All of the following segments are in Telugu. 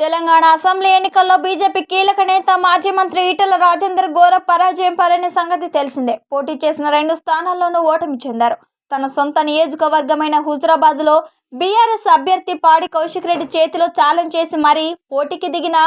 తెలంగాణ అసెంబ్లీ ఎన్నికల్లో బీజేపీ కీలక నేత మాజీ మంత్రి ఈటెల రాజేందర్ ఘోర పరాజయం పాలైన సంగతి తెలిసిందే. పోటీ చేసిన 2 స్థానాల్లోనూ ఓటమి చెందారు. తన సొంత నియోజకవర్గమైన హుజురాబాద్లో బీఆర్ఎస్ అభ్యర్థి పాడి కౌశిక్ రెడ్డి చేతిలో ఛాలెంజ్ చేసి మరీ పోటీకి దిగిన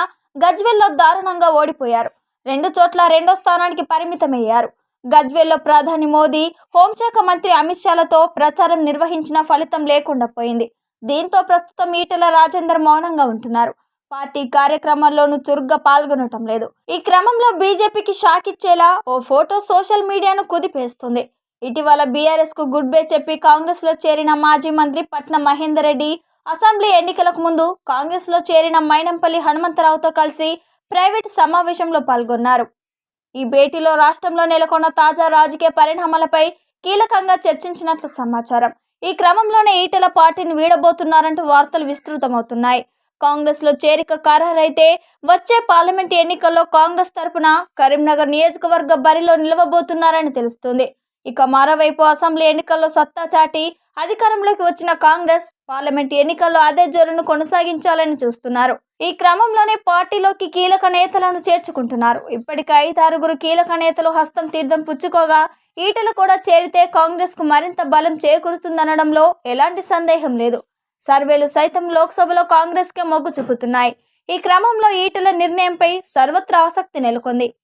గజ్వేల్లో దారుణంగా ఓడిపోయారు. 2 చోట్ల 2వ స్థానానికి పరిమితమయ్యారు. గజ్వేల్లో ప్రధాని మోదీ, హోంశాఖ మంత్రి అమిత్ షాలతో ప్రచారం నిర్వహించిన ఫలితం లేకుండా పోయింది. దీంతో ప్రస్తుతం ఈటెల రాజేందర్ మౌనంగా ఉంటున్నారు. పార్టీ కార్యక్రమాల్లోనూ చురుగ్గా పాల్గొనటం లేదు. ఈ క్రమంలో బీజేపీకి షాక్ ఇచ్చేలా ఓ ఫోటో సోషల్ మీడియాను కుదిపేస్తుంది. ఇటీవల బీఆర్ఎస్ కు గుడ్ బై చెప్పి కాంగ్రెస్ లో చేరిన మాజీ మంత్రి పట్నం మహేందర్ రెడ్డి అసెంబ్లీ ఎన్నికలకు ముందు కాంగ్రెస్ లో చేరిన మైనంపల్లి హనుమంతరావుతో కలిసి ప్రైవేట్ సమావేశంలో పాల్గొన్నారు. ఈ భేటీలో రాష్ట్రంలో నెలకొన్న తాజా రాజకీయ పరిణామాలపై కీలకంగా చర్చించినట్లు సమాచారం. ఈ క్రమంలోనే ఈటెల పార్టీని వీడబోతున్నారంటూ వార్తలు విస్తృతమవుతున్నాయి. కాంగ్రెస్ లో చేరిక ఖరారైతే వచ్చే పార్లమెంట్ ఎన్నికల్లో కాంగ్రెస్ తరపున కరీంనగర్ నియోజకవర్గ బరిలో నిలవబోతున్నారని తెలుస్తుంది. ఇక మరోవైపు అసెంబ్లీ ఎన్నికల్లో సత్తా చాటి అధికారంలోకి వచ్చిన కాంగ్రెస్ పార్లమెంట్ ఎన్నికల్లో అదే జోరును కొనసాగించాలని చూస్తున్నారు. ఈ క్రమంలోనే పార్టీలోకి కీలక నేతలను చేర్చుకుంటున్నారు. ఇప్పటికే 5-6 కీలక నేతలు హస్తం తీర్థం పుచ్చుకోగా ఈటెలు కూడా చేరితే కాంగ్రెస్ కు మరింత బలం చేకూరుతుందనడంలో ఎలాంటి సందేహం లేదు. సర్వేలు సైతం లోక్సభలో కాంగ్రెస్ కే మొగ్గు చూపుతున్నాయి. ఈ క్రమంలో ఈటెల నిర్ణయంపై సర్వత్రా ఆసక్తి నెలకొంది.